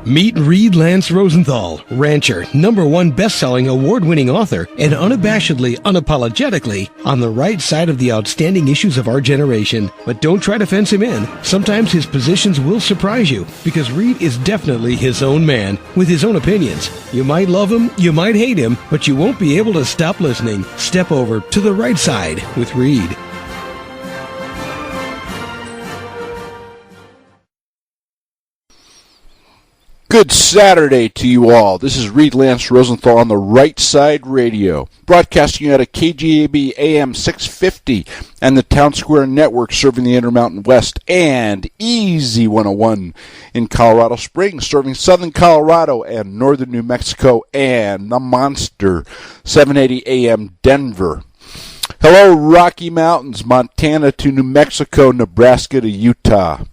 Meet Reid Lance Rosenthal, rancher, #1 best-selling award-winning author, and unabashedly, unapologetically on the right side of the outstanding issues of our generation. But don't try to fence him in. Sometimes his positions will surprise you, because Reid is definitely his own man, with his own opinions. You might love him, you might hate him, but you won't be able to stop listening. Step over to the right side with Reid. Good Saturday to you all. This is Reid Lance Rosenthal on the Right Side Radio, broadcasting out of KGAB AM 650 and the Town Square Network, serving the Intermountain West, and Easy 101 in Colorado Springs, serving southern Colorado and northern New Mexico, and the Monster 780 AM Denver. Hello, Rocky Mountains, Montana to New Mexico, Nebraska to Utah.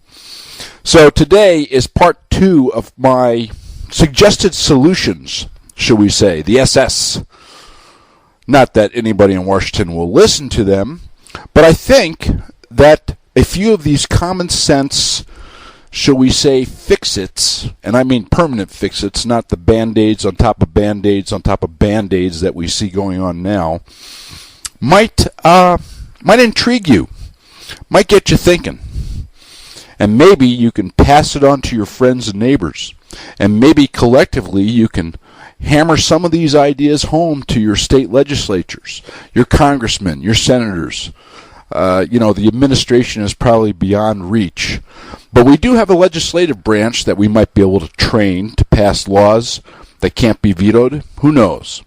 So today is part 2 of my suggested solutions, shall we say, the SS. Not that anybody in Washington will listen to them, but I think that a few of these common sense, shall we say, fix-its, and I mean permanent fix-its, not the Band-Aids on top of Band-Aids on top of Band-Aids that we see going on now, might intrigue you, might get you thinking. And maybe you can pass it on to your friends and neighbors. And maybe collectively you can hammer some of these ideas home to your state legislatures, your congressmen, your senators. The administration is probably beyond reach. But we do have a legislative branch that we might be able to train to pass laws that can't be vetoed. Who knows?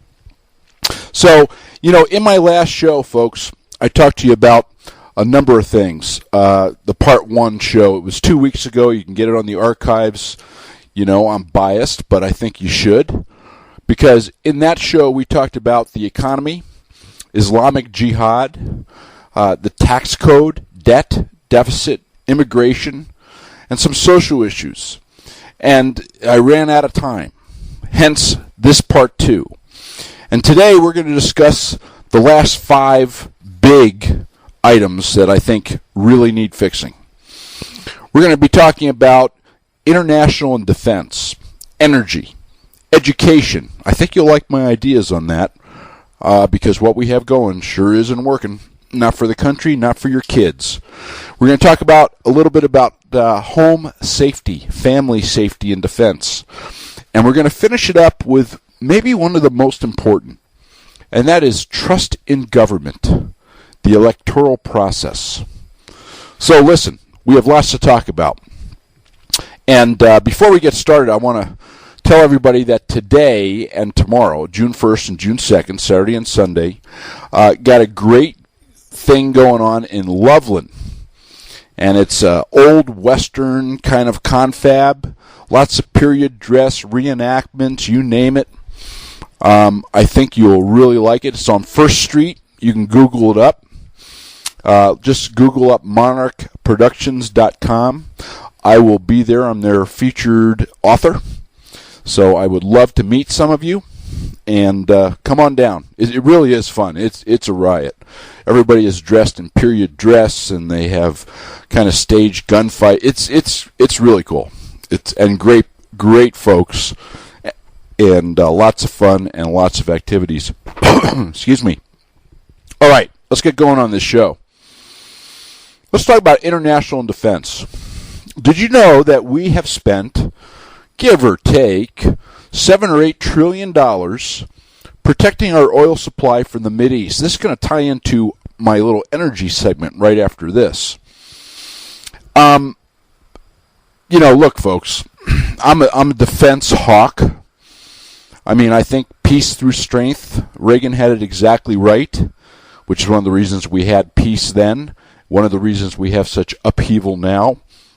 So, in my last show, folks, I talked to you about a number of things. The part 1 show, it was 2 weeks ago. You can get it on the archives. I'm biased, but I think you should. Because in that show, we talked about the economy, Islamic jihad, the tax code, debt, deficit, immigration, and some social issues. And I ran out of time. Hence, this part 2. And today, we're going to discuss the last 5 big items that I think really need fixing. We're going to be talking about international and defense, energy, education. I think you'll like my ideas on that because what we have going sure isn't working. Not for the country, not for your kids. We're going to talk about a little bit about home safety, family safety and defense. And we're going to finish it up with maybe one of the most important, and that is trust in government. The electoral process. So listen, we have lots to talk about. And before we get started, I want to tell everybody that today and tomorrow, June 1st and June 2nd, Saturday and Sunday, got a great thing going on in Loveland. And it's old Western kind of confab, lots of period dress, reenactments, you name it. I think you'll really like it. It's on 1st Street. You can Google it up. Just Google up monarchproductions.com. I will be there. I'm their featured author. So I would love to meet some of you. And come on down. It really is fun. It's a riot. Everybody is dressed in period dress, and they have kind of staged gunfight. It's really cool. And great folks, and lots of fun and lots of activities. Excuse me. All right, let's get going on this show. Let's talk about international and defense. Did you know that we have spent, give or take, $7 or $8 trillion protecting our oil supply from the Mideast? This is going to tie into my little energy segment right after this. Look, folks, I'm a defense hawk. I mean, I think peace through strength. Reagan had it exactly right, which is one of the reasons we had peace then. One of the reasons we have such upheaval now.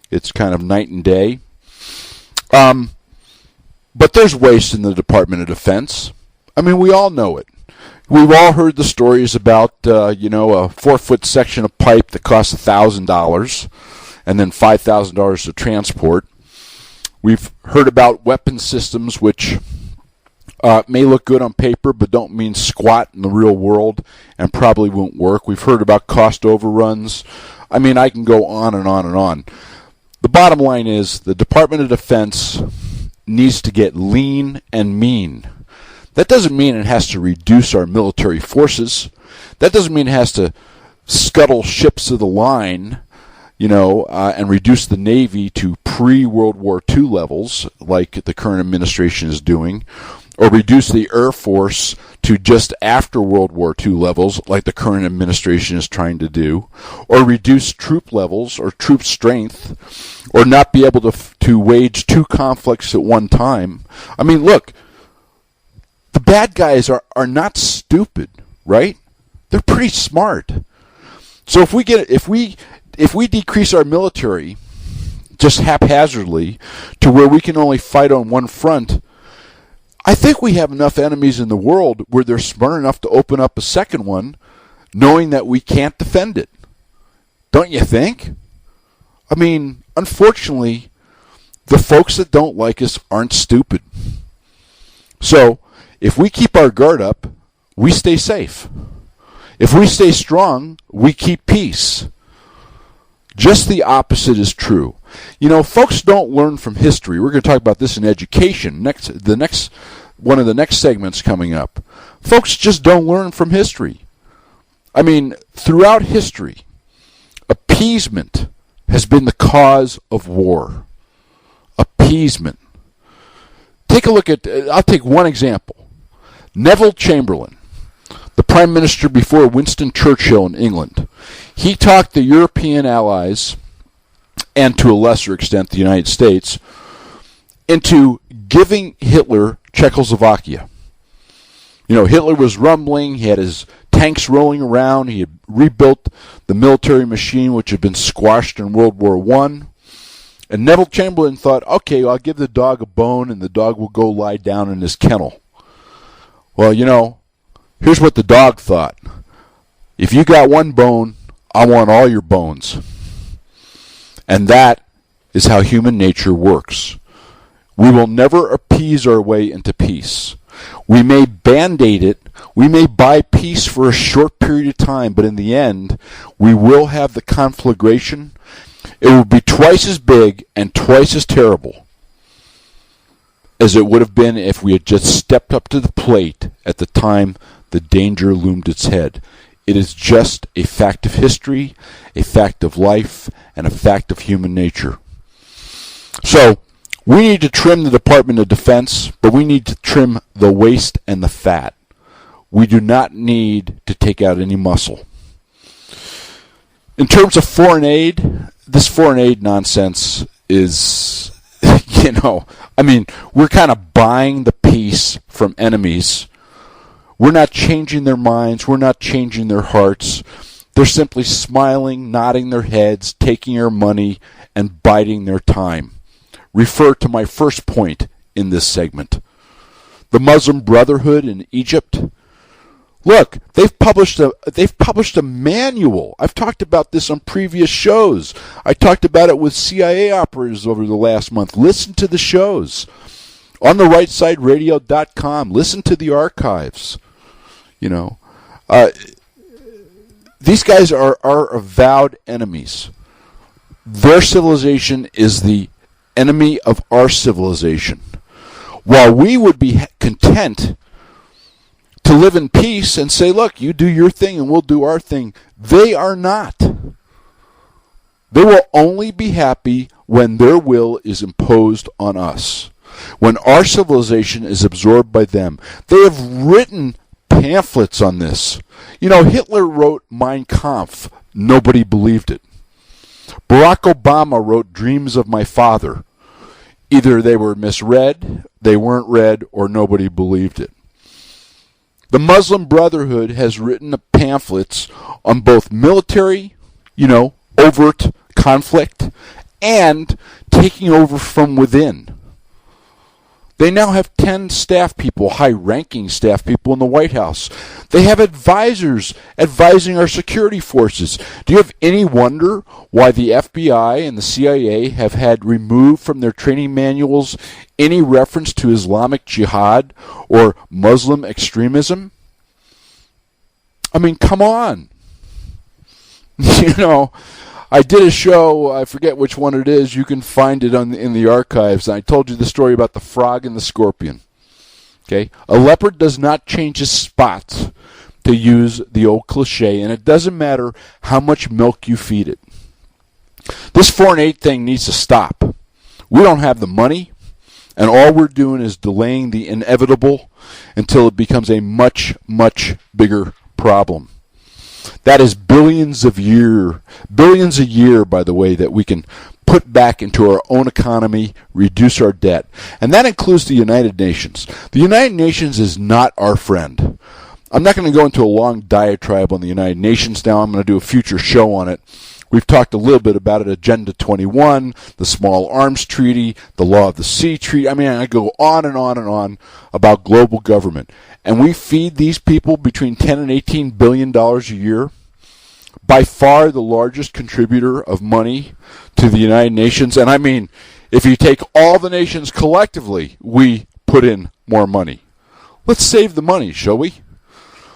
It's kind of night and day. But there's waste in the Department of Defense. I mean, we all know it. We've all heard the stories about, a 4-foot section of pipe that costs $1,000 and then $5,000 to transport. We've heard about weapon systems which may look good on paper but don't mean squat in the real world and probably won't work. We've heard about cost overruns. I mean, I can go on and on and on. The bottom line is the Department of Defense needs to get lean and mean. That doesn't mean it has to reduce our military forces. That doesn't mean it has to scuttle ships of the line, and reduce the Navy to pre-World War II levels, like the current administration is doing, or reduce the Air Force to just after World War II levels, like the current administration is trying to do, or reduce troop levels or troop strength, or not be able to wage two conflicts at one time. I mean, look, the bad guys are not stupid, right? They're pretty smart. So if we decrease our military just haphazardly to where we can only fight on one front, I think we have enough enemies in the world where they're smart enough to open up a second one, knowing that we can't defend it. Don't you think? I mean, unfortunately, the folks that don't like us aren't stupid. So, if we keep our guard up, we stay safe. If we stay strong, we keep peace. Just the opposite is true. Folks don't learn from history. We're going to talk about this in education. One of the next segments coming up. Folks just don't learn from history. I mean, throughout history, appeasement has been the cause of war. Appeasement. Take a look at, I'll take one example. Neville Chamberlain, the Prime Minister before Winston Churchill in England. He talked the European allies, and to a lesser extent the United States, into giving Hitler Czechoslovakia. Hitler was rumbling, he had his tanks rolling around, he had rebuilt the military machine which had been squashed in World War I. And Neville Chamberlain thought, okay, I'll give the dog a bone and the dog will go lie down in his kennel. Well, here's what the dog thought. If you got one bone, I want all your bones. And that is how human nature works. We will never appease our way into peace. We may band-aid it, we may buy peace for a short period of time, but in the end, we will have the conflagration. It will be twice as big and twice as terrible as it would have been if we had just stepped up to the plate at the time the danger loomed its head. It is just a fact of history, a fact of life, and a fact of human nature. So, we need to trim the Department of Defense, but we need to trim the waste and the fat. We do not need to take out any muscle. In terms of foreign aid, this foreign aid nonsense is, we're kind of buying the peace from enemies. We're not changing their minds. We're not changing their hearts. They're simply smiling, nodding their heads, taking our money, and biding their time. Refer to my first point in this segment. The Muslim Brotherhood in Egypt. Look, they've published a manual. I've talked about this on previous shows. I talked about it with CIA operatives over the last month. Listen to the shows. On the rightsideradio.com. Listen to the archives. These guys are our avowed enemies. Their civilization is the enemy of our civilization. While we would be content to live in peace and say, look, you do your thing and we'll do our thing, they are not. They will only be happy when their will is imposed on us, when our civilization is absorbed by them. They have written pamphlets on this. Hitler wrote Mein Kampf. Nobody believed it. Barack Obama wrote Dreams of My Father. Either they were misread, they weren't read, or nobody believed it. The Muslim Brotherhood has written pamphlets on both military, overt conflict, and taking over from within. They now have 10 staff people, high-ranking staff people in the White House. They have advisors advising our security forces. Do you have any wonder why the FBI and the CIA have had removed from their training manuals any reference to Islamic Jihad or Muslim extremism? Come on. I did a show, I forget which one it is, you can find it in the archives, and I told you the story about the frog and the scorpion. Okay? A leopard does not change his spots, to use the old cliche, and it doesn't matter how much milk you feed it. This 4 and 8 thing needs to stop. We don't have the money, and all we're doing is delaying the inevitable until it becomes a much, much bigger problem. That is billions a year, by the way, that we can put back into our own economy, reduce our debt. And that includes the United Nations. The United Nations is not our friend. I'm not going to go into a long diatribe on the United Nations now. I'm going to do a future show on it. We've talked a little bit about it, Agenda 21, the Small Arms Treaty, the Law of the Sea Treaty. I mean, I go on and on and on about global government. And we feed these people between $10 and $18 billion a year. By far the largest contributor of money to the United Nations. And I mean, if you take all the nations collectively, we put in more money. Let's save the money, shall we?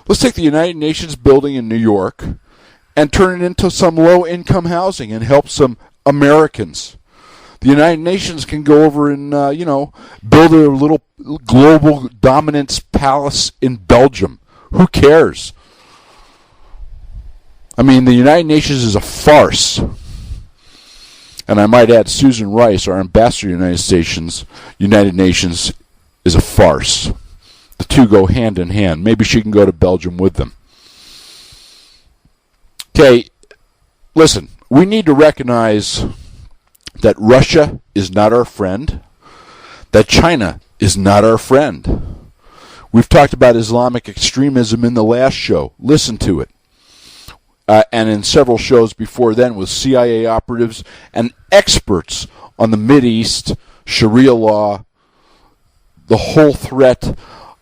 Let's take the United Nations building in New York and turn it into some low-income housing and help some Americans. The United Nations can go over and, build a little global dominance palace in Belgium. Who cares? I mean, the United Nations is a farce. And I might add, Susan Rice, our ambassador to the United Nations, is a farce. The two go hand in hand. Maybe she can go to Belgium with them. Okay, listen, we need to recognize that Russia is not our friend, that China is not our friend. We've talked about Islamic extremism in the last show. Listen to it. And in several shows before then with CIA operatives and experts on the Mideast, Sharia law, the whole threat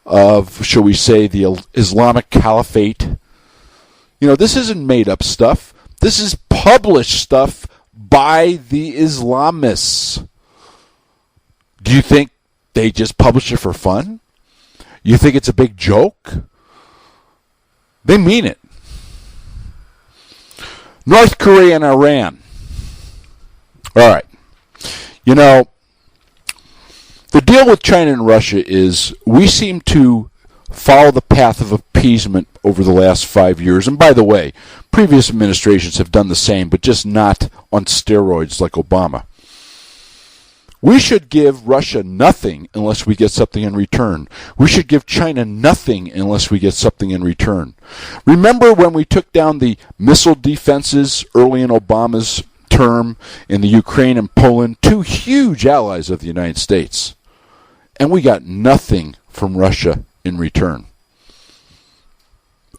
of, shall we say, the Islamic Caliphate. You know, this isn't made-up stuff. This is published stuff by the Islamists. Do you think they just publish it for fun? You think it's a big joke? They mean it. North Korea and Iran. All right. You know, the deal with China and Russia is we seem to follow the path of appeasement over the last 5 years. And by the way, previous administrations have done the same, but just not on steroids like Obama. We should give Russia nothing unless we get something in return. We should give China nothing unless we get something in return. Remember when we took down the missile defenses early in Obama's term in the Ukraine and Poland, two huge allies of the United States, and we got nothing from Russia in return,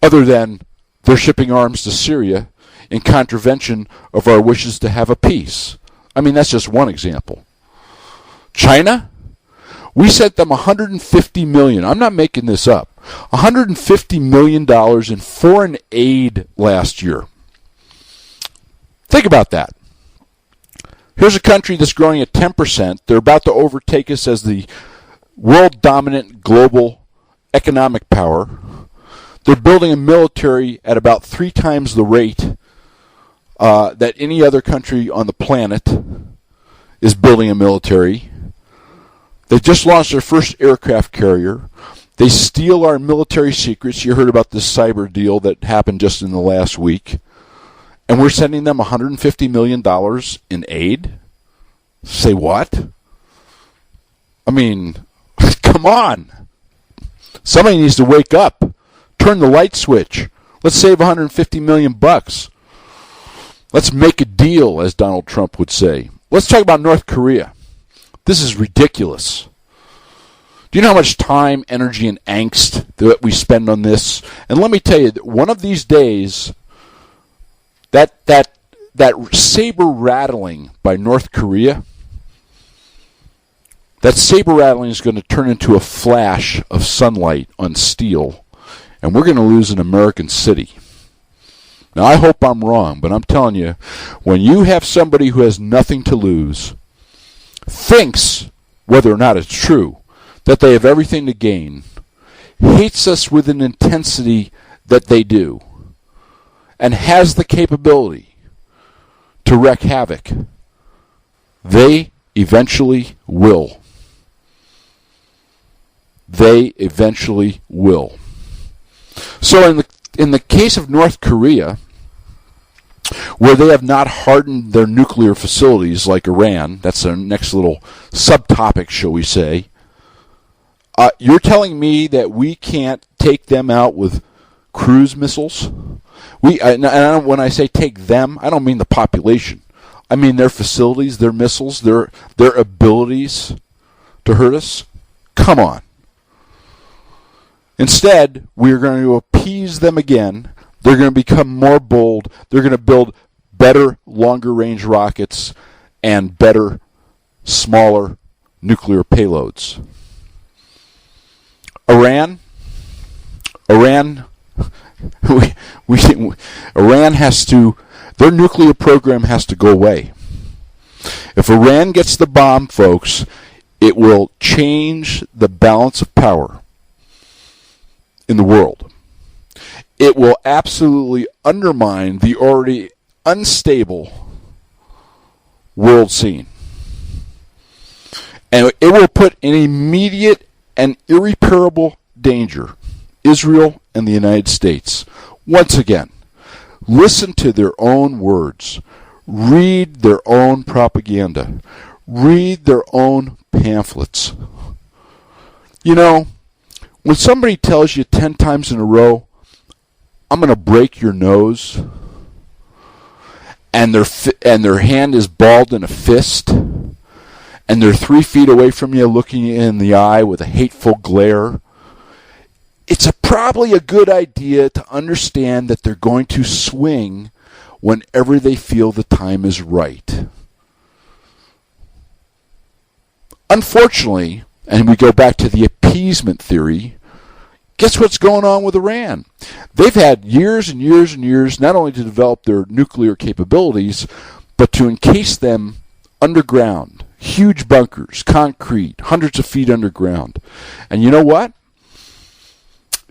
other than they're shipping arms to Syria in contravention of our wishes to have a peace. I mean, that's just one example. China, we sent them $150 million. I'm not making this up. $150 million in foreign aid last year. Think about that. Here's a country that's growing at 10%. They're about to overtake us as the world-dominant global economic power. They're building a military at about 3 times the rate that any other country on the planet is building a military. They just launched their first aircraft carrier. They steal our military secrets. You heard about this cyber deal that happened just in the last week. And we're sending them $150 million in aid? Say what? I mean, come on. Somebody needs to wake up. Turn the light switch. Let's save $150 million bucks. Let's make a deal, as Donald Trump would say. Let's talk about North Korea. This is ridiculous. Do you know how much time, energy, and angst that we spend on this? And let me tell you, one of these days, that saber rattling by North Korea, that saber rattling is going to turn into a flash of sunlight on steel, and we're going to lose an American city. Now, I hope I'm wrong, but I'm telling you, when you have somebody who has nothing to lose, thinks, whether or not it's true, that they have everything to gain, hates us with an intensity that they do, and has the capability to wreak havoc. They eventually will. They eventually will. So in the case of North Korea, where they have not hardened their nuclear facilities like Iran, that's their next little subtopic, shall we say, you're telling me that we can't take them out with cruise missiles? And when I say take them, I don't mean the population. I mean their facilities, their missiles, their abilities to hurt us. Come on. Instead, we're going to appease them again. They're going to become more bold. They're going to build better, longer-range rockets and better, smaller nuclear payloads. Iran has to, their nuclear program has to go away. If Iran gets the bomb, folks, it will change the balance of power in the world. It will absolutely undermine the already unstable world scene. And it will put in immediate and irreparable danger Israel and the United States. Once again, listen to their own words. Read their own propaganda. Read their own pamphlets. You know, when somebody tells you 10 times in a row, I'm going to break your nose, and their hand is balled in a fist, and they're 3 feet away from you looking you in the eye with a hateful glare, it's probably a good idea to understand that they're going to swing whenever they feel the time is right. Unfortunately, and we go back to the appeasement theory, guess what's going on with Iran? They've had years and years and years not only to develop their nuclear capabilities, but to encase them underground. Huge bunkers, concrete, hundreds of feet underground. And you know what?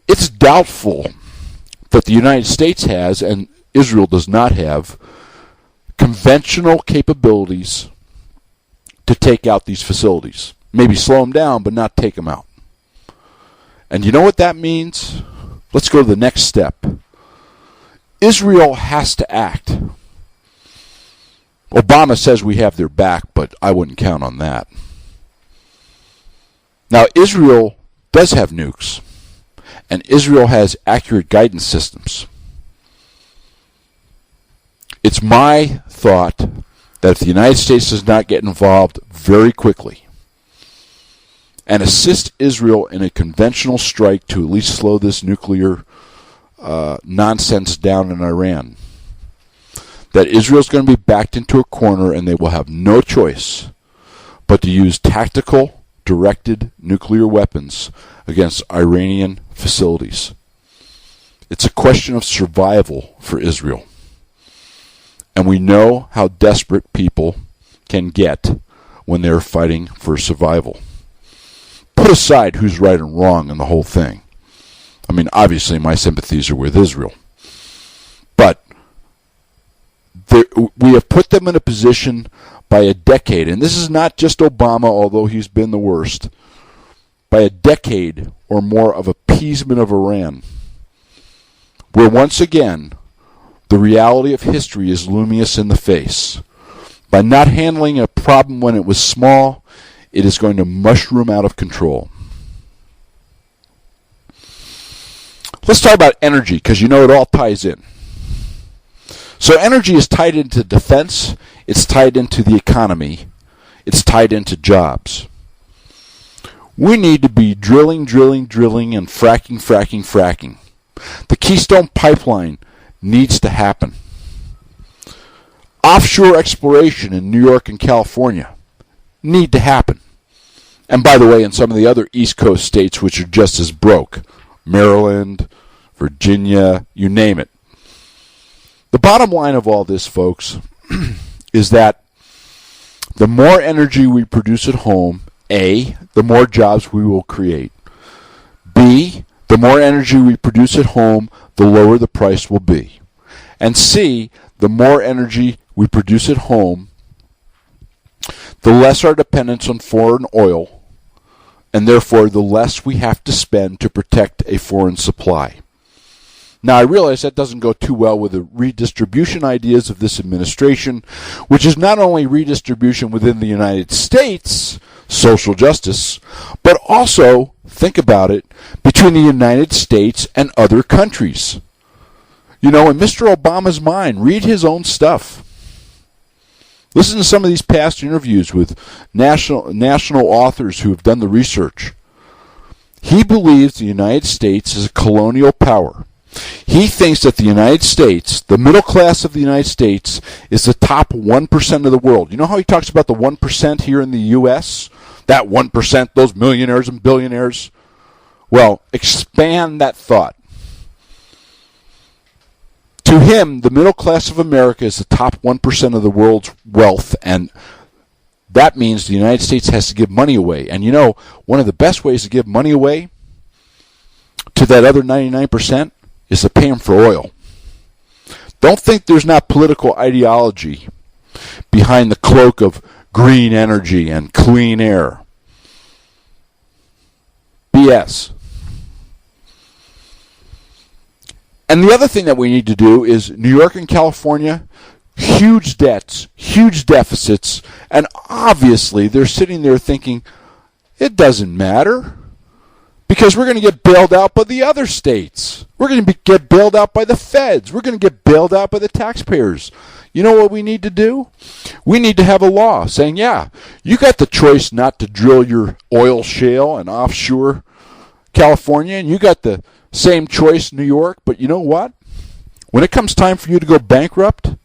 It's doubtful that the United States has, and Israel does not have, conventional capabilities to take out these facilities. Maybe slow them down, but not take them out. And you know what that means? Let's go to the next step. Israel has to act. Obama says we have their back, but I wouldn't count on that. Now, Israel does have nukes, and Israel has accurate guidance systems. It's my thought that if the United States does not get involved very quickly and assist Israel in a conventional strike to at least slow this nuclear nonsense down in Iran, that Israel's going to be backed into a corner and they will have no choice but to use tactical, directed nuclear weapons against Iranian facilities. It's a question of survival for Israel. And we know how desperate people can get when they're fighting for survival. Put aside who's right and wrong in the whole thing. I mean, obviously my sympathies are with Israel. But we have put them in a position by a decade, and this is not just Obama, although he's been the worst, by a decade or more of appeasement of Iran, where once again the reality of history is looming us in the face. By not handling a problem when it was small, it is going to mushroom out of control. Let's talk about energy, because you know it all ties in. So energy is tied into defense, it's tied into the economy, it's tied into jobs. We need to be drilling, and fracking. The Keystone Pipeline needs to happen. Offshore exploration in New York and California need to happen. And by the way, in some of the other East Coast states which are just as broke, Maryland, Virginia, you name it. The bottom line of all this, folks, is that the more energy we produce at home, A, the more jobs we will create. B, the more energy we produce at home, the lower the price will be. And C, the more energy we produce at home, the less our dependence on foreign oil, and therefore the less we have to spend to protect a foreign supply. Now, I realize that doesn't go too well with the redistribution ideas of this administration, which is not only redistribution within the United States, social justice, but also, think about it, between the United States and other countries. You know, in Mr. Obama's mind, read his own stuff. Listen to some of these past interviews with national authors who have done the research. He believes the United States is a colonial power. He thinks that the United States, the middle class of the United States, is the top 1% of the world. You know how he talks about the 1% here in the U.S.? That 1%, those millionaires and billionaires? Well, expand that thought. To him, the middle class of America is the top 1% of the world's wealth, and that means the United States has to give money away. And you know, one of the best ways to give money away to that other 99% is to pay them for oil. Don't think there's not political ideology behind the cloak of green energy and clean air. BS. And the other thing that we need to do is New York and California, huge debts, huge deficits, and obviously they're sitting there thinking, it doesn't matter because we're going to get bailed out by the other states. We're going to get bailed out by the feds. We're going to get bailed out by the taxpayers. You know what we need to do? We need to have a law saying, yeah, you got the choice not to drill your oil shale and offshore California, and you got the same choice, New York, but you know what? When it comes time for you to go bankrupt,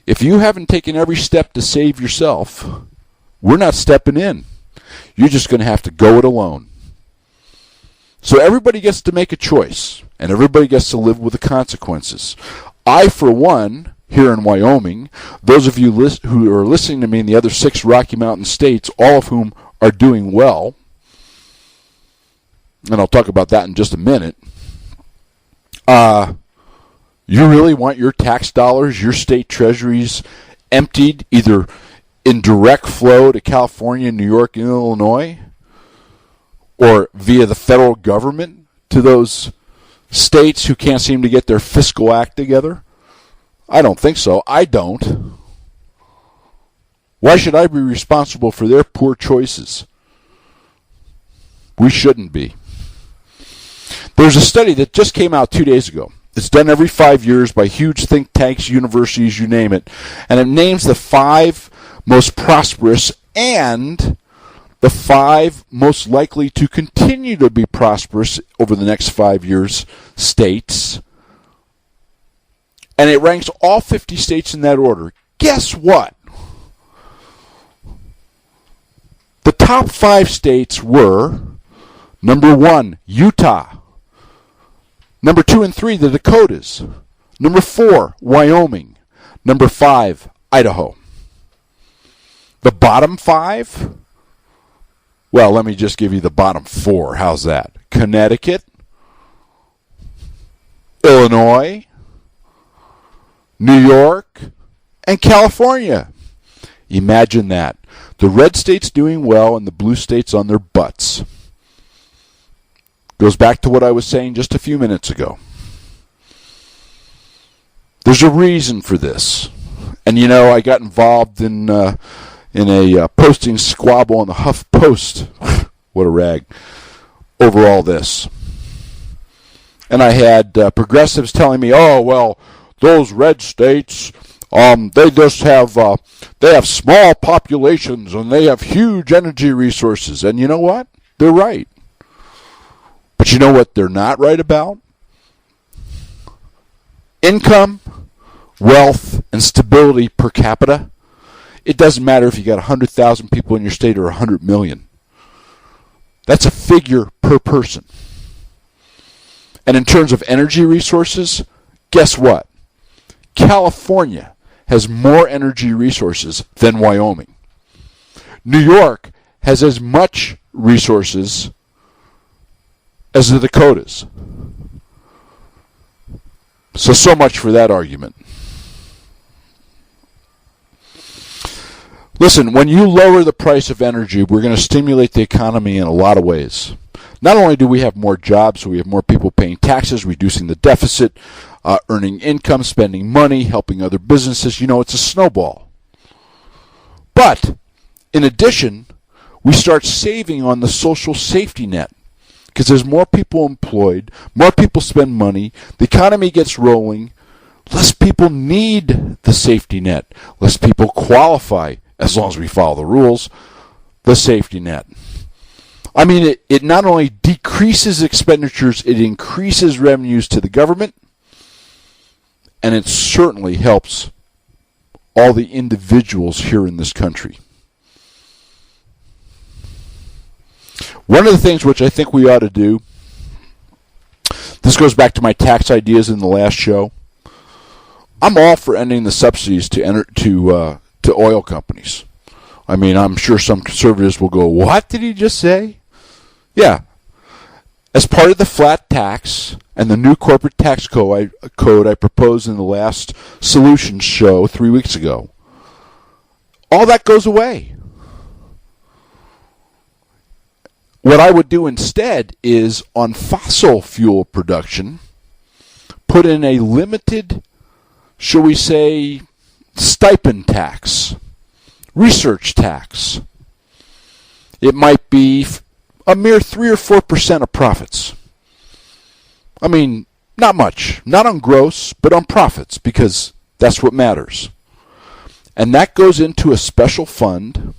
if you haven't taken every step to save yourself, we're not stepping in. You're just going to have to go it alone. So everybody gets to make a choice, and everybody gets to live with the consequences. I, for one, here in Wyoming, those of you who are listening to me in the other 6 Rocky Mountain states, all of whom are doing well, and I'll talk about that in just a minute, you really want your tax dollars, your state treasuries emptied either in direct flow to California, New York, and Illinois, or via the federal government to those states who can't seem to get their fiscal act together? I don't think so. I don't. Why should I be responsible for their poor choices? We shouldn't be. There's a study that just came out 2 days ago. It's done every 5 years by huge think tanks, universities, you name it. And it names the 5 most prosperous and the 5 most likely to continue to be prosperous over the next 5 years states. And it ranks all 50 states in that order. Guess what? The top 5 states were, number 1, Utah. Number 2 and 3, the Dakotas. Number 4, Wyoming. Number 5, Idaho. The bottom 5? Well, let me just give you the bottom 4. How's that? Connecticut, Illinois, New York, and California. Imagine that. The red states doing well and the blue states on their butts. Goes back to what I was saying just a few minutes ago. There's a reason for this. And you know, I got involved in a posting squabble on the Huff Post. What a rag. Over all this. And I had progressives telling me, oh, well, those red states, they just have small populations and they have huge energy resources. And you know what? They're right. But you know what they're not right about? Income, wealth, and stability per capita. It doesn't matter if you got 100,000 people in your state or 100 million. That's a figure per person. And in terms of energy resources, guess what? California has more energy resources than Wyoming. New York has as much resources as the Dakotas. So much for that argument. Listen, when you lower the price of energy, we're going to stimulate the economy in a lot of ways. Not only do we have more jobs, so we have more people paying taxes, reducing the deficit, earning income, spending money, helping other businesses. It's a snowball. But, in addition, we start saving on the social safety net. Because there's more people employed, more people spend money, the economy gets rolling, less people need the safety net, less people qualify, as long as we follow the rules, the safety net. I mean, it not only decreases expenditures, it increases revenues to the government, and it certainly helps all the individuals here in this country. One of the things which I think we ought to do, this goes back to my tax ideas in the last show. I'm all for ending the subsidies to oil companies. I mean, I'm sure some conservatives will go, "What did he just say?" Yeah. As part of the flat tax and the new corporate tax code I proposed in the last Solutions show 3 weeks ago, all that goes away. What I would do instead is, on fossil fuel production, put in a limited, shall we say, stipend tax, research tax. It might be a mere 3 or 4% of profits. I mean, not much. Not on gross, but on profits, because that's what matters. And that goes into a special fund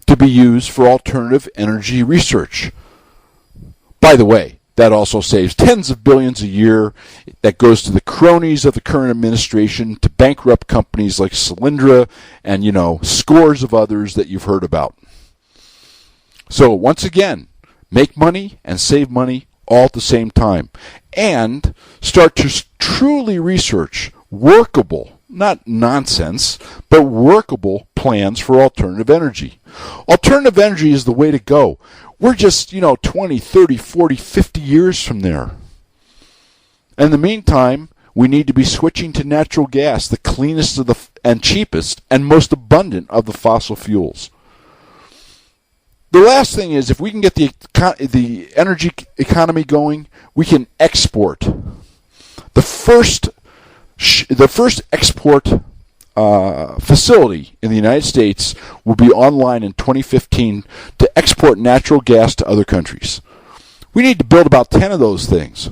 to be used for alternative energy research. By the way, that also saves tens of billions a year. That goes to the cronies of the current administration to bankrupt companies like Solyndra and, scores of others that you've heard about. So, once again, make money and save money all at the same time. And start to truly research workable, not nonsense, but workable plans for alternative energy. Alternative energy is the way to go. We're just, 20, 30, 40, 50 years from there. In the meantime, we need to be switching to natural gas, the cleanest and cheapest and most abundant of the fossil fuels. The last thing is, if we can get the energy economy going, we can export. The first export facility in the United States will be online in 2015 to export natural gas to other countries. We need to build about 10 of those things.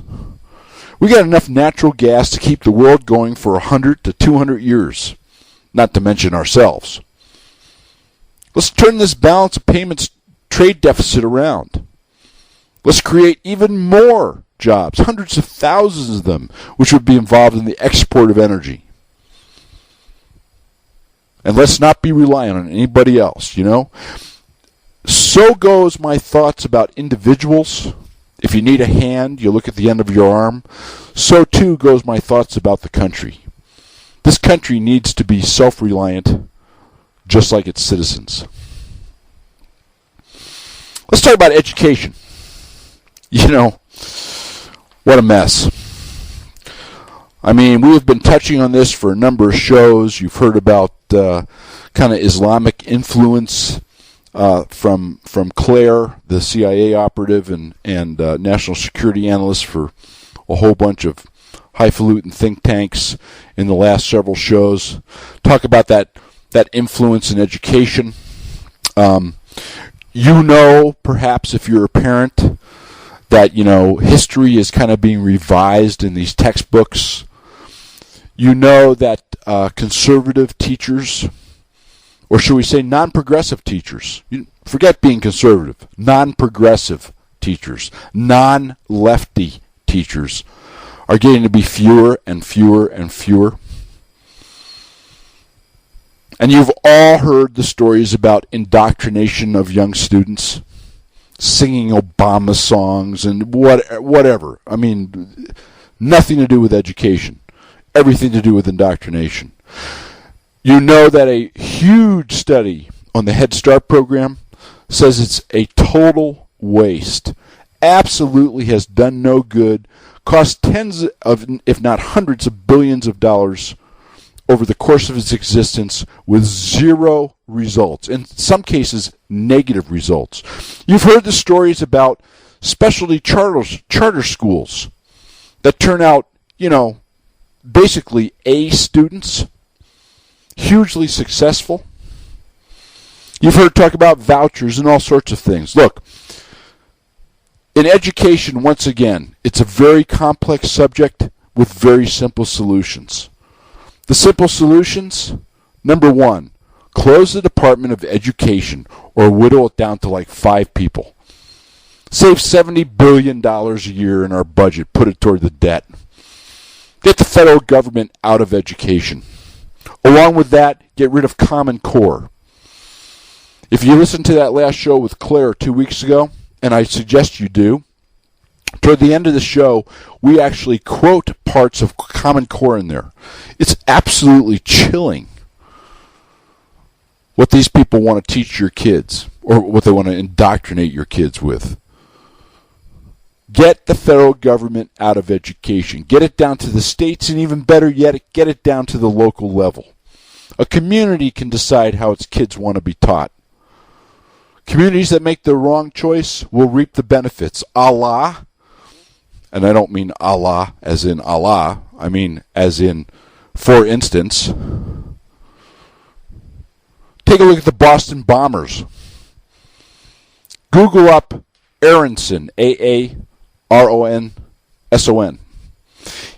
We got enough natural gas to keep the world going for 100 to 200 years, not to mention ourselves. Let's turn this balance of payments trade deficit around. Let's create even more jobs, hundreds of thousands of them, which would be involved in the export of energy. And let's not be reliant on anybody else, So goes my thoughts about individuals. If you need a hand, you look at the end of your arm. So too goes my thoughts about the country. This country needs to be self-reliant, just like its citizens. Let's talk about education. What a mess. I mean, we have been touching on this for a number of shows. You've heard about kind of Islamic influence from Claire, the CIA operative and national security analyst for a whole bunch of highfalutin think tanks in the last several shows. Talk about that influence in education. Perhaps if you're a parent, that, history is kind of being revised in these textbooks. That conservative teachers, or should we say non-progressive teachers, forget being conservative, non-progressive teachers, non-lefty teachers are getting to be fewer and fewer and fewer. And you've all heard the stories about indoctrination of young students, singing Obama songs and whatever. I mean, nothing to do with education. Everything to do with indoctrination. That a huge study on the Head Start program says it's a total waste. Absolutely has done no good. Cost tens of, if not hundreds of billions of dollars over the course of its existence with zero results, in some cases negative results. You've heard the stories about specialty charter schools that turn out, basically A students, hugely successful. You've heard talk about vouchers and all sorts of things. Look, in education, once again, it's a very complex subject with very simple solutions. The simple solutions, number one, close the Department of Education or whittle it down to like 5 people. Save $70 billion a year in our budget, put it toward the debt. Get the federal government out of education. Along with that, get rid of Common Core. If you listened to that last show with Claire 2 weeks ago, and I suggest you do, toward the end of the show, we actually quote parts of Common Core in there. It's absolutely chilling what these people want to teach your kids, or what they want to indoctrinate your kids with. Get the federal government out of education. Get it down to the states, and even better yet, get it down to the local level. A community can decide how its kids want to be taught. Communities that make the wrong choice will reap the benefits. Allah, and I don't mean Allah as in Allah, I mean as in, for instance, take a look at the Boston bombers. Google up Aronson, Aaronson.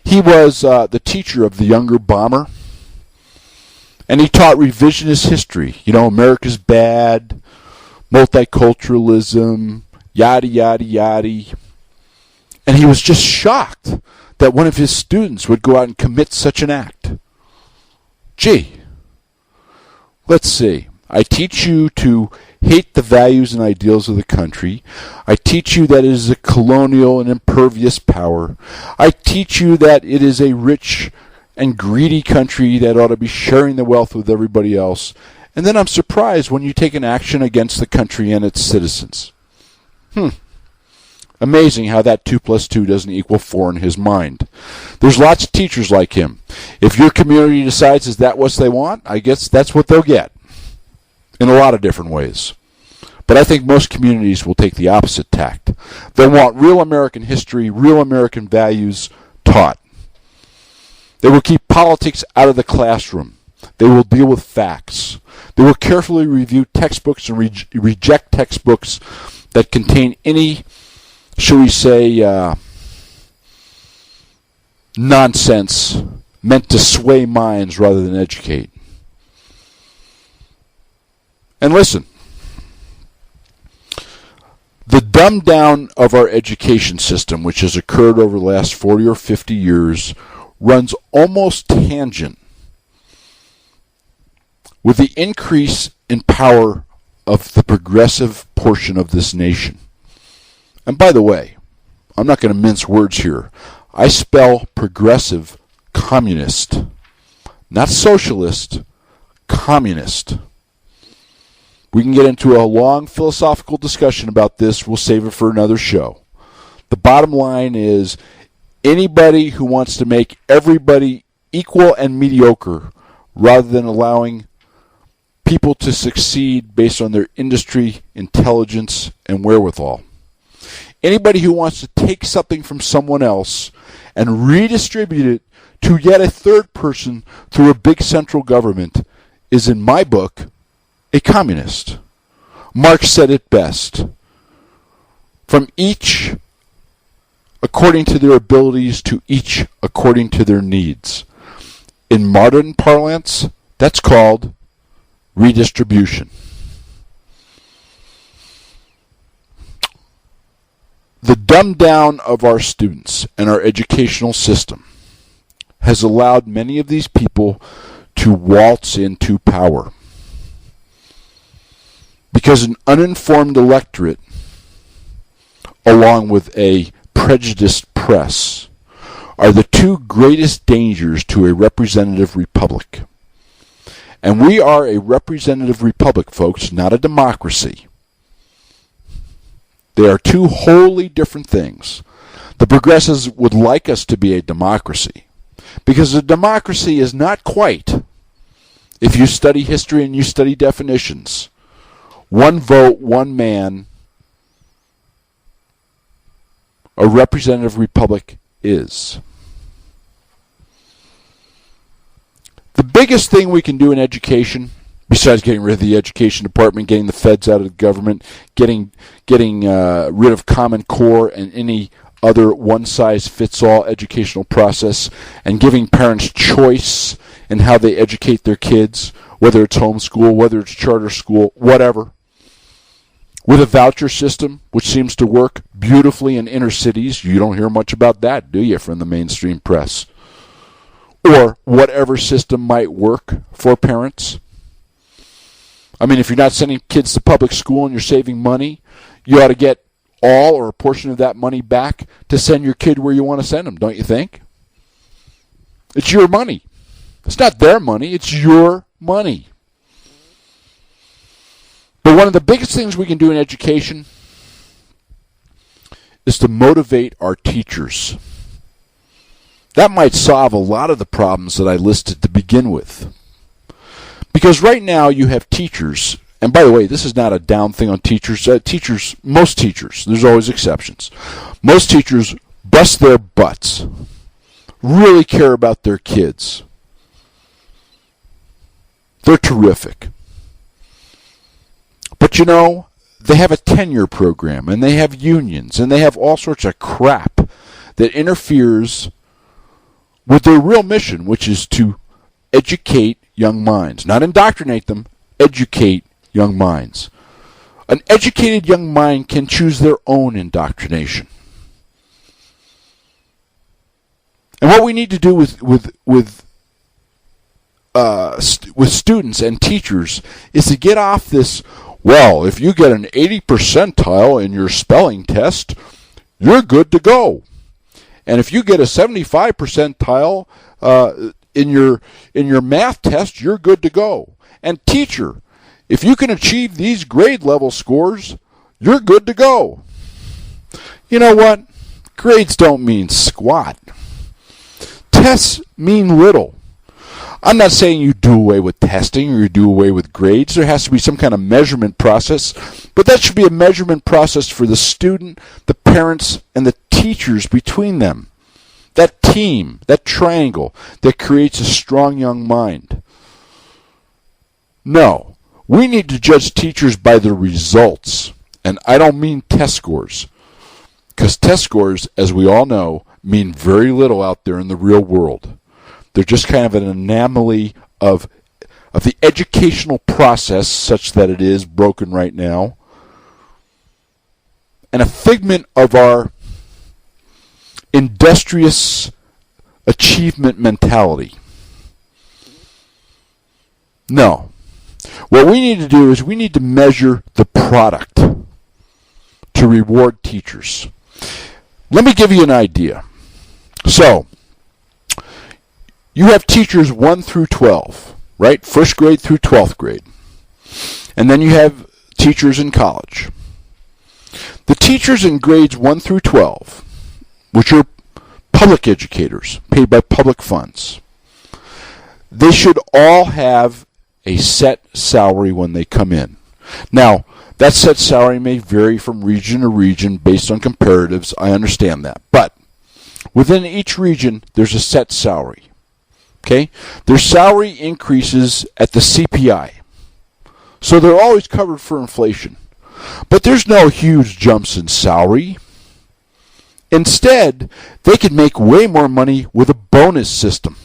He was the teacher of the younger bomber, and he taught revisionist history. America's bad, multiculturalism, yada, yada, yada. And he was just shocked that one of his students would go out and commit such an act. Gee, let's see. I teach you to hate the values and ideals of the country. I teach you that it is a colonial and impervious power. I teach you that it is a rich and greedy country that ought to be sharing the wealth with everybody else. And then I'm surprised when you take an action against the country and its citizens. Amazing how that 2 + 2 doesn't equal 4 in his mind. There's lots of teachers like him. If your community decides is that what they want, I guess that's what they'll get. In a lot of different ways. But I think most communities will take the opposite tact. They'll want real American history, real American values taught. They will keep politics out of the classroom. They will deal with facts. They will carefully review textbooks and reject textbooks that contain any, shall we say, nonsense meant to sway minds rather than educate. And listen, the dumb down of our education system, which has occurred over the last 40 or 50 years, runs almost tangent with the increase in power of the progressive portion of this nation. And by the way, I'm not going to mince words here. I spell progressive communist, not socialist, communist. We can get into a long philosophical discussion about this. We'll save it for another show. The bottom line is anybody who wants to make everybody equal and mediocre rather than allowing people to succeed based on their industry, intelligence, and wherewithal. Anybody who wants to take something from someone else and redistribute it to yet a third person through a big central government is, in my book, a communist. Marx said it best. From each according to their abilities to each according to their needs. In modern parlance, that's called redistribution. The dumb down of our students and our educational system has allowed many of these people to waltz into power. Because an uninformed electorate, along with a prejudiced press, are the two greatest dangers to a representative republic. And we are a representative republic, folks, not a democracy. They are two wholly different things. The progressives would like us to be a democracy, because a democracy is not quite If you study history and you study definitions, one vote, one man, a representative republic is. The biggest thing we can do in education, besides getting rid of the education department, getting the feds out of the government, getting rid of Common Core and any other one-size-fits-all educational process, and giving parents choice in how they educate their kids, whether it's homeschool, whether it's charter school, whatever. With a voucher system, which seems to work beautifully in inner cities, you don't hear much about that, do you, from the mainstream press? Or whatever system might work for parents. I mean, if you're not sending kids to public school and you're saving money, you ought to get all or a portion of that money back to send your kid where you want to send them, don't you think? It's your money. It's not their money, it's your money. But one of the biggest things we can do in education is to motivate our teachers. That might solve a lot of the problems that I listed to begin with. Because right now you have teachers, and by the way, this is not a down thing on teachers. Most teachers, there's always exceptions. Most teachers bust their butts, really care about their kids. They're terrific. But you know, they have a tenure program, and they have unions, and they have all sorts of crap that interferes with their real mission, which is to educate young minds. Not indoctrinate them, educate young minds. An educated young mind can choose their own indoctrination. And what we need to do with students and teachers is to get off this, well, if you get an 80 percentile in your spelling test, you're good to go. And if you get a 75 percentile in your math test, you're good to go. And teacher, if you can achieve these grade level scores, you're good to go. You know what? Grades don't mean squat. Tests mean little. I'm not saying you do away with testing or you do away with grades. There has to be some kind of measurement process, but that should be a measurement process for the student, the parents, and the teachers between them. That team, that triangle that creates a strong young mind. No, we need to judge teachers by the results, and I don't mean test scores, because test scores, as we all know, mean very little out there in the real world. They're just kind of an anomaly of the educational process, such that it is broken right now, and a figment of our industrious achievement mentality. No. What we need to do is we need to measure the product to reward teachers. Let me give you an idea. So, you have teachers 1 through 12, right? First grade through 12th grade. And then you have teachers in college. The teachers in grades 1 through 12, which are public educators paid by public funds, they should all have a set salary when they come in. Now, that set salary may vary from region to region based on comparatives. I understand that. But within each region, there's a set salary. Okay? Their salary increases at the CPI. So they're always covered for inflation. But there's no huge jumps in salary. Instead, they can make way more money with a bonus system.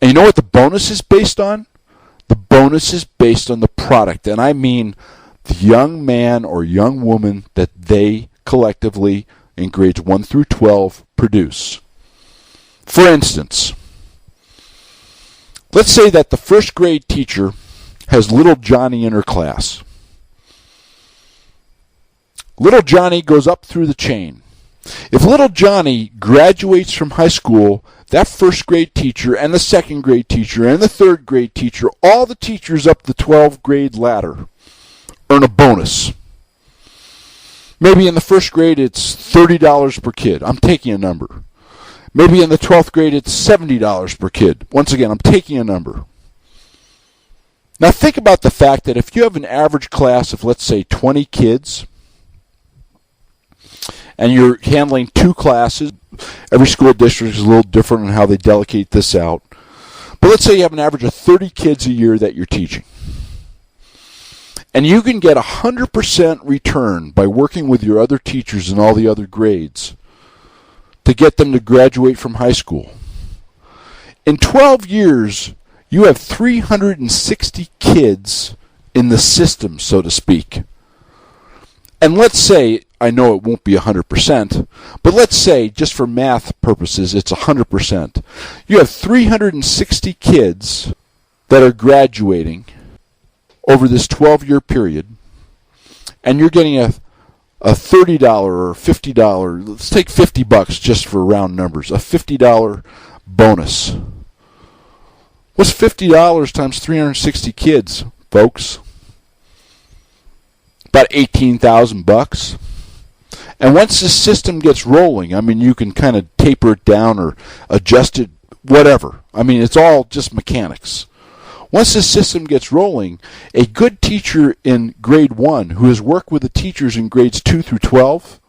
And you know what the bonus is based on? The bonus is based on the product. And I mean the young man or young woman that they collectively, in grades 1 through 12, produce. For instance, let's say that the first grade teacher has little Johnny in her class. Little Johnny goes up through the chain. If little Johnny graduates from high school, that first grade teacher and the second grade teacher and the third grade teacher, all the teachers up the 12th grade ladder, earn a bonus. Maybe in the first grade it's $30 per kid. I'm taking a number. Maybe in the 12th grade it's $70 per kid. Once again, I'm taking a number. Now think about the fact that if you have an average class of, let's say, 20 kids, and you're handling 2 classes, every school district is a little different in how they delegate this out. But let's say you have an average of 30 kids a year that you're teaching. And you can get 100% return by working with your other teachers in all the other grades to get them to graduate from high school. In 12 years, you have 360 kids in the system, so to speak. And let's say, I know it won't be 100%, but let's say, just for math purposes, it's 100%. You have 360 kids that are graduating over this 12-year period, and you're getting a $30 or $50, let's take $50 just for round numbers, a $50 bonus. What's $50 times 360 kids, folks? About $18,000. And once the system gets rolling, I mean, you can kind of taper it down or adjust it, whatever. I mean, it's all just mechanics. Once the system gets rolling, a good teacher in grade 1 who has worked with the teachers in grades 2 through 12,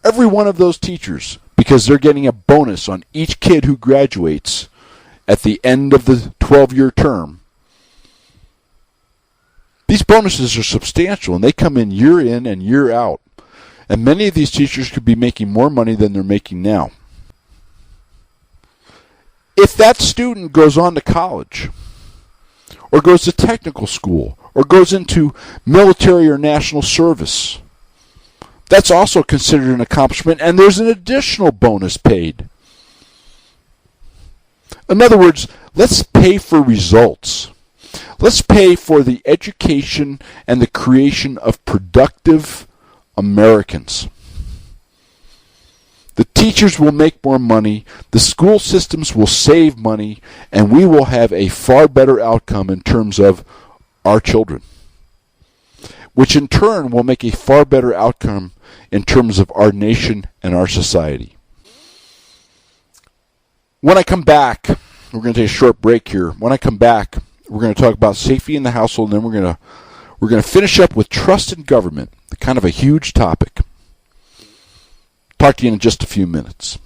every one of those teachers, because they're getting a bonus on each kid who graduates at the end of the 12-year term, these bonuses are substantial, and they come in and year out. And many of these teachers could be making more money than they're making now. If that student goes on to college, or goes to technical school, or goes into military or national service, that's also considered an accomplishment, and there's an additional bonus paid. In other words, let's pay for results. Let's pay for the education and the creation of productive Americans. The teachers will make more money, the school systems will save money, and we will have a far better outcome in terms of our children, which in turn will make a far better outcome in terms of our nation and our society. When I come back, we're going to take a short break here. When I come back, we're going to talk about safety in the household, and then we're going to finish up with trust in government, kind of a huge topic. Talk to you in just a few minutes.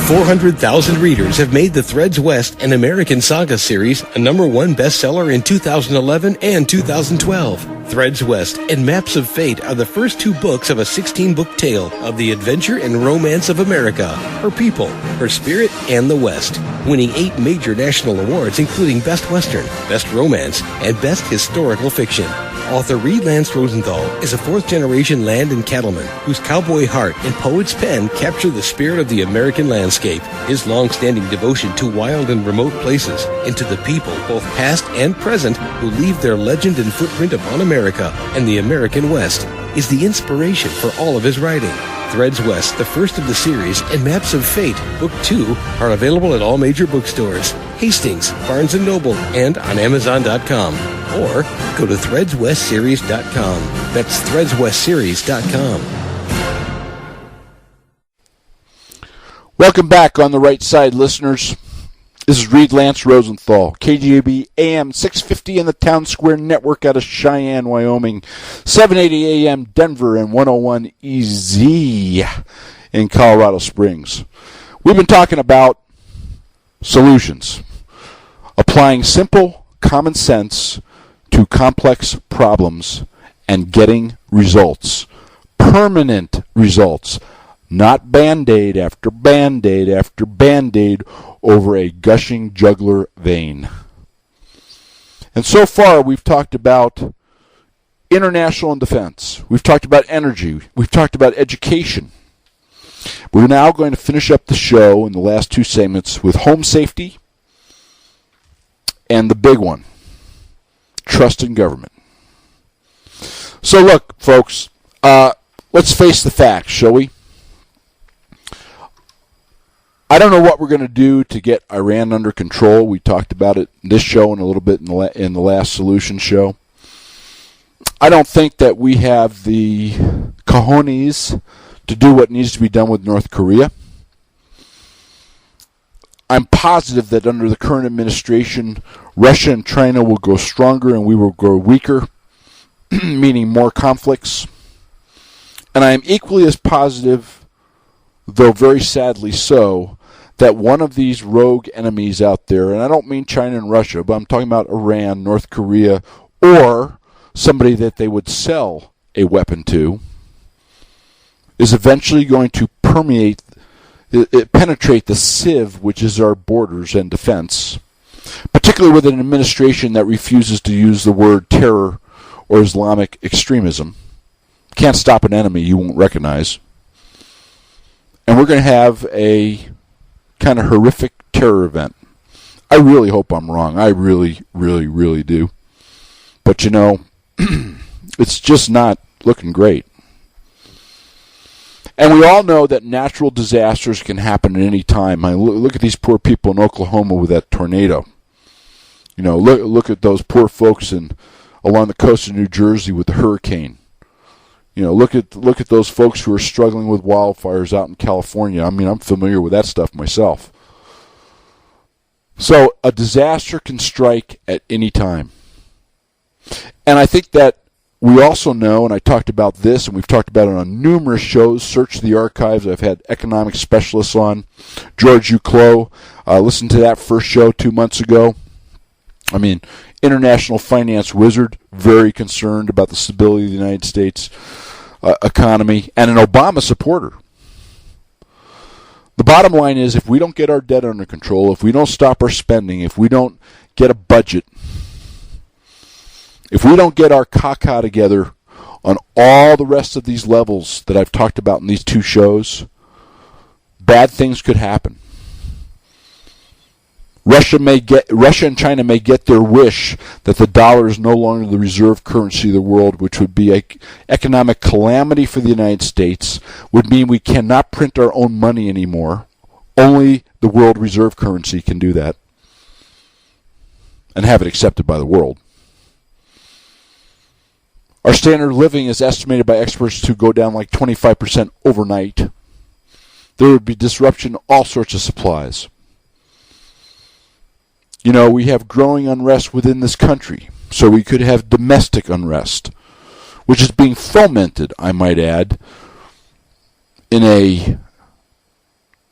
400,000 readers have made the Threads West an American Saga series a #1 bestseller in 2011 and 2012. Threads West and Maps of Fate are the first 2 books of a 16-book tale of the adventure and romance of America, her people, her spirit, and the West, winning 8 major national awards including Best Western, Best Romance, and Best Historical Fiction. Author Reid Rosenthal is a 4th-generation land and cattleman whose cowboy heart and poet's pen capture the spirit of the American landscape, his long-standing devotion to wild and remote places, and to the people, both past and present, who leave their legend and footprint upon America and the American West, is the inspiration for all of his writing. Threads West, the first of the series, and Maps of Fate, Book 2, are available at all major bookstores, Hastings, Barnes & Noble, and on Amazon.com. Or go to threadswestseries.com. That's threadswestseries.com. Welcome back on the right side, listeners. This is Reid Rosenthal, KGAB AM 650 and the Town Square Network out of Cheyenne, Wyoming, 780 AM Denver, and 101 EZ in Colorado Springs. We've been talking about solutions, applying simple common sense to complex problems and getting results, permanent results, not Band-Aid after Band-Aid after Band-Aid over a gushing jugular vein. And so far we've talked about international and defense. We've talked about energy. We've talked about education. We're now going to finish up the show in the last 2 segments with home safety and the big one, trust in government. So look, folks, let's face the facts, shall we? I don't know what we're going to do to get Iran under control. We talked about it in this show and a little bit in the last solution show. I don't think that we have the cojones to do what needs to be done with North Korea. I'm positive that under the current administration, Russia and China will grow stronger and we will grow weaker, meaning more conflicts. And I am equally as positive, though very sadly so, that one of these rogue enemies out there, and I don't mean China and Russia, but I'm talking about Iran, North Korea, or somebody that they would sell a weapon to, is eventually going to penetrate the sieve, which is our borders and defense, particularly with an administration that refuses to use the word terror or Islamic extremism. Can't stop an enemy you won't recognize. And we're going to have a kind of horrific terror event. I really hope I'm wrong. I really, really, really do. But you know, it's just not looking great. And we all know that natural disasters can happen at any time. I look at these poor people in Oklahoma with that tornado. You know, look at those poor folks along the coast of New Jersey with the hurricane. You know, look at those folks who are struggling with wildfires out in California. I mean, I'm familiar with that stuff myself. So a disaster can strike at any time. And I think that we also know, and I talked about this, and we've talked about it on numerous shows, search the archives. I've had economic specialists on. George Uclo, listened to that first show 2 months ago. I mean, international finance wizard, very concerned about the stability of the United States economy, and an Obama supporter. The bottom line is, if we don't get our debt under control, if we don't stop our spending, if we don't get a budget, if we don't get our caca together on all the rest of these levels that I've talked about in these two shows, bad things could happen. Russia and China may get their wish that the dollar is no longer the reserve currency of the world, which would be an economic calamity for the United States, would mean we cannot print our own money anymore. Only the world reserve currency can do that and have it accepted by the world. Our standard of living is estimated by experts to go down like 25% overnight. There would be disruption in all sorts of supplies. You know, we have growing unrest within this country, so we could have domestic unrest, which is being fomented, I might add, in a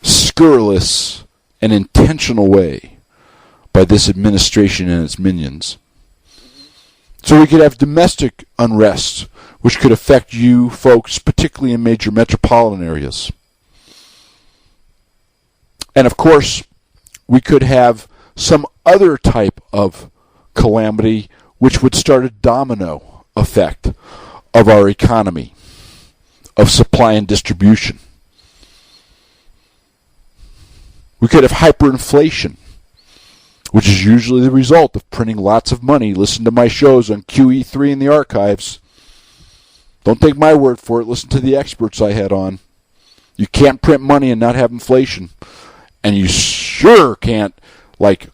scurrilous and intentional way by this administration and its minions. So we could have domestic unrest, which could affect you folks, particularly in major metropolitan areas. And of course, we could have some other type of calamity which would start a domino effect of our economy, of supply and distribution. We could have hyperinflation, which is usually the result of printing lots of money. Listen to my shows on QE3 in the archives. Don't take my word for it. Listen to the experts I had on. You can't print money and not have inflation. And you sure can't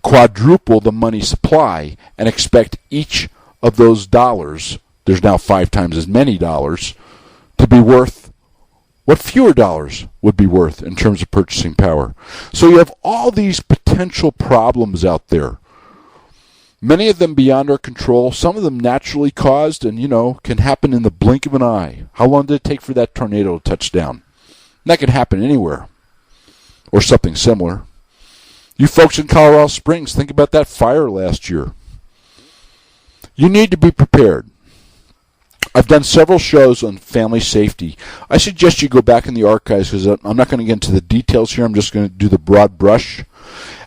quadruple the money supply and expect each of those dollars, there's now 5 times as many dollars, to be worth what fewer dollars would be worth in terms of purchasing power. So you have all these potential problems out there. Many of them beyond our control, some of them naturally caused and, can happen in the blink of an eye. How long did it take for that tornado to touch down? And that could happen anywhere, or something similar. You folks in Colorado Springs, think about that fire last year. You need to be prepared. I've done several shows on family safety. I suggest you go back in the archives because I'm not going to get into the details here. I'm just going to do the broad brush.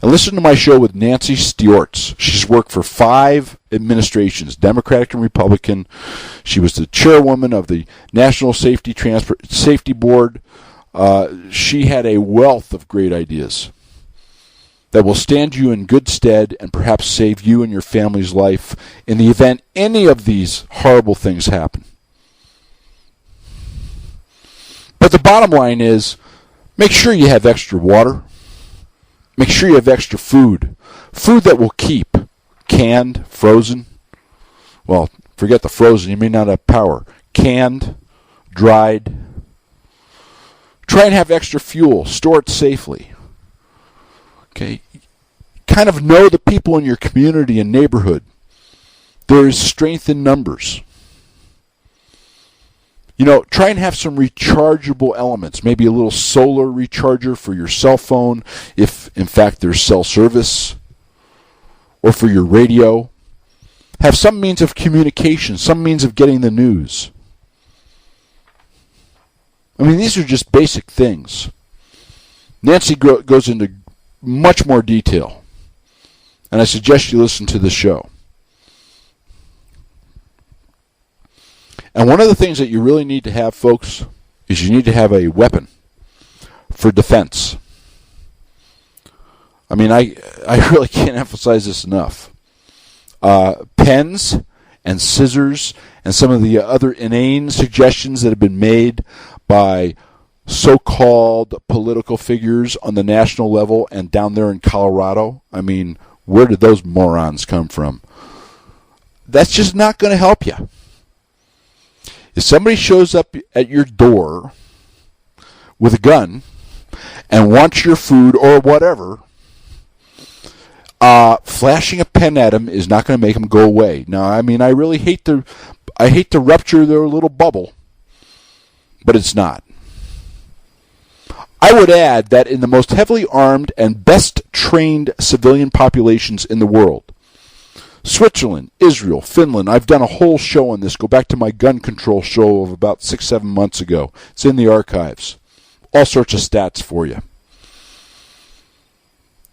And listen to my show with Nancy Steorts. She's worked for 5 administrations, Democratic and Republican. She was the chairwoman of the National Safety Board. She had a wealth of great ideas that will stand you in good stead and perhaps save you and your family's life in the event any of these horrible things happen. But the bottom line is, make sure you have extra water. Make sure you have extra food. Food that will keep. Canned, frozen. Well, forget the frozen, you may not have power. Canned, dried. Try and have extra fuel. Store it safely. Okay, kind of know the people in your community and neighborhood. There is strength in numbers. Try and have some rechargeable elements, maybe a little solar recharger for your cell phone, if in fact there's cell service, or for your radio. Have some means of communication, some means of getting the news. These are just basic things. Nancy goes into much more detail, and I suggest you listen to the show. And one of the things that you really need to have, folks, is you need to have a weapon for defense. I really can't emphasize this enough. Pens and scissors and some of the other inane suggestions that have been made by so-called political figures on the national level and down there in Colorado. Where did those morons come from? That's just not going to help you. If somebody shows up at your door with a gun and wants your food or whatever, flashing a pen at them is not going to make them go away. Now, I really hate to rupture their little bubble, but it's not. I would add that in the most heavily armed and best trained civilian populations in the world, Switzerland, Israel, Finland. I've done a whole show on this. Go back to my gun control show of about 6-7 months ago. It's in the archives. All sorts of stats for you.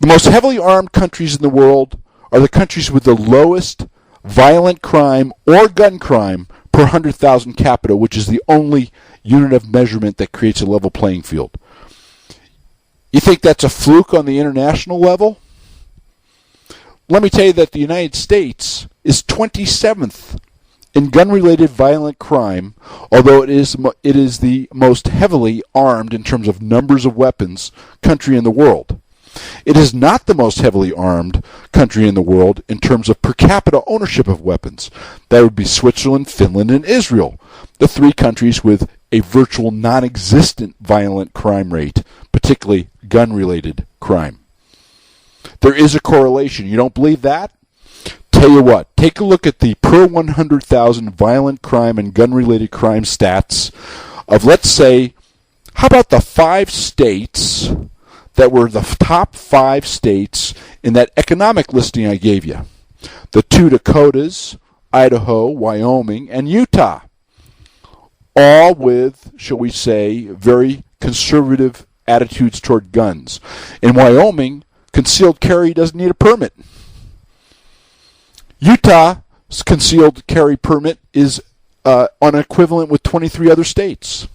The most heavily armed countries in the world are the countries with the lowest violent crime or gun crime per 100,000 capita, which is the only unit of measurement that creates a level playing field. You think that's a fluke on the international level? Let me tell you that the United States is 27th in gun-related violent crime, although it is the most heavily armed in terms of numbers of weapons country in the world. It is not the most heavily armed country in the world in terms of per capita ownership of weapons. That would be Switzerland, Finland, and Israel, the three countries with a virtual non-existent violent crime rate, particularly gun-related crime. There is a correlation. You don't believe that? Tell you what, take a look at the per 100,000 violent crime and gun-related crime stats of, let's say, how about the 5 states that were the top 5 states in that economic listing I gave you? The 2 Dakotas, Idaho, Wyoming, and Utah. All with, shall we say, very conservative attitudes toward guns. In Wyoming, concealed carry doesn't need a permit. Utah's concealed carry permit is on equivalent with 23 other states.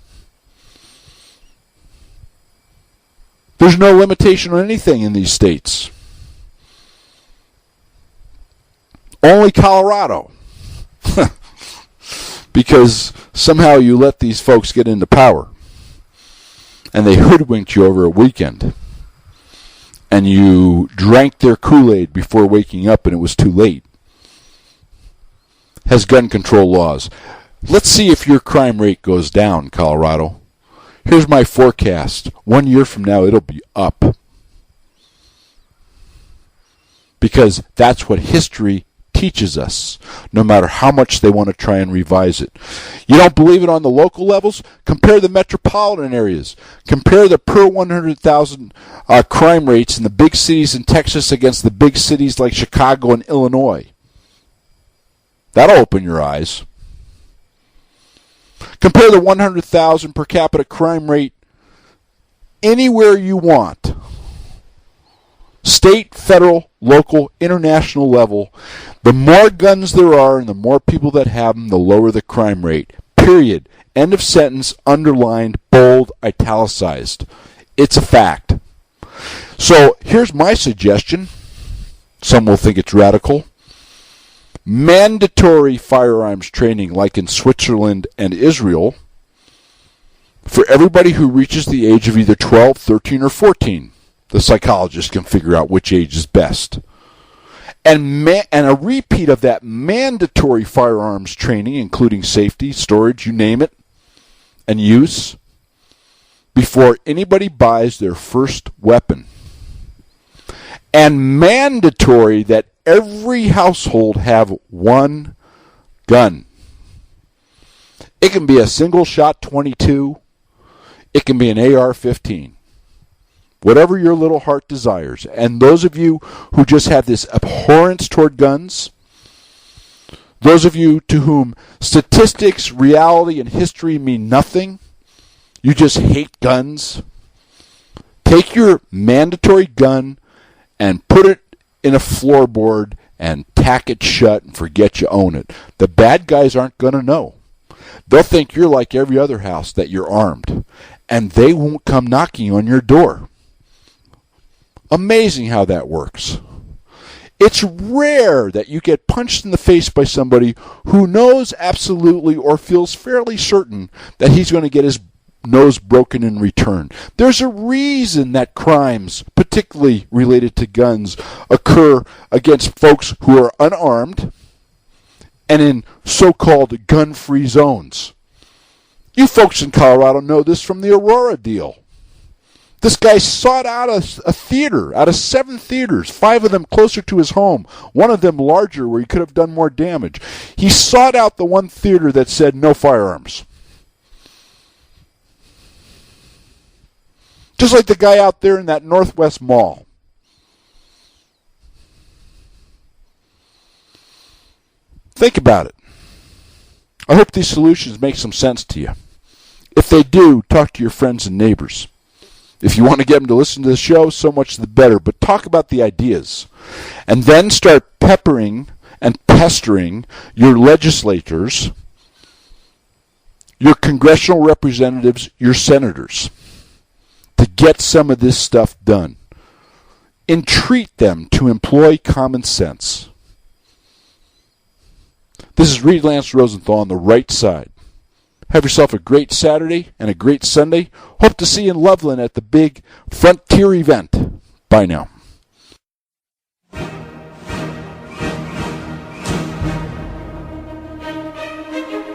There's no limitation on anything in these states. Only Colorado. Because somehow you let these folks get into power. And they hoodwinked you over a weekend. And you drank their Kool-Aid before waking up and it was too late. Has gun control laws. Let's see if your crime rate goes down, Colorado. Here's my forecast. 1 year from now, it'll be up. Because that's what history teaches us, no matter how much they want to try and revise it. You don't believe it on the local levels? Compare the metropolitan areas. Compare the per 100,000 crime rates in the big cities in Texas against the big cities like Chicago and Illinois. That'll open your eyes. Compare the 100,000 per capita crime rate anywhere you want. State, federal, local, international level. The more guns there are and the more people that have them, the lower the crime rate. Period. End of sentence, underlined, bold, italicized. It's a fact. So here's my suggestion. Some will think it's radical. Mandatory firearms training like in Switzerland and Israel for everybody who reaches the age of either 12, 13, or 14. The psychologist can figure out which age is best. And a repeat of that mandatory firearms training, including safety, storage, you name it, and use, before anybody buys their first weapon. and mandatory that every household have one gun. It can be a single-shot .22. It can be an AR-15. Whatever your little heart desires. And those of you who just have this abhorrence toward guns, those of you to whom statistics, reality, and history mean nothing, you just hate guns, take your mandatory gun and put it in a floorboard and tack it shut and forget you own it. The bad guys aren't going to know. They'll think you're like every other house, that you're armed, and they won't come knocking on your door. Amazing how that works. It's rare that you get punched in the face by somebody who knows absolutely or feels fairly certain that he's going to get his nose broken in return. There's a reason that crimes, particularly related to guns, occur against folks who are unarmed and in so-called gun-free zones. You folks in Colorado know this from the Aurora deal. This guy sought out a theater, out of 7 theaters, 5 of them closer to his home, one of them larger where he could have done more damage. He sought out the one theater that said no firearms. Just like the guy out there in that Northwest Mall. Think about it. I hope these solutions make some sense to you. If they do, talk to your friends and neighbors. If you want to get them to listen to the show, so much the better. But talk about the ideas. And then start peppering and pestering your legislators, your congressional representatives, your senators, to get some of this stuff done. Entreat them to employ common sense. This is Reid Lance Rosenthal on the right side. Have yourself a great Saturday and a great Sunday. Hope to see you in Loveland at the big Frontier event. Bye now.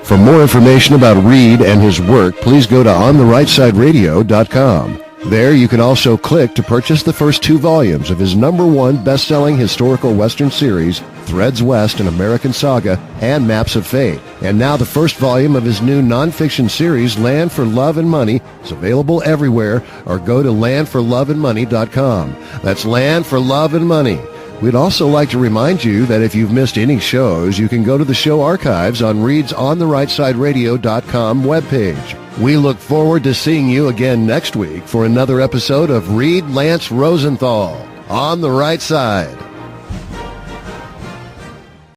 For more information about Reid and his work, please go to ontherightsideradio.com. There you can also click to purchase the first 2 volumes of his #1 best-selling historical Western series, Threads West, An American Saga, and Maps of Fate. And now the first volume of his new nonfiction series, Land for Love and Money, is available everywhere, or go to landforloveandmoney.com. That's Land for Love and Money. We'd also like to remind you that if you've missed any shows, you can go to the show archives on Reid's ontherightsideradio.com webpage. We look forward to seeing you again next week for another episode of Reid Lance Rosenthal on the Right Side.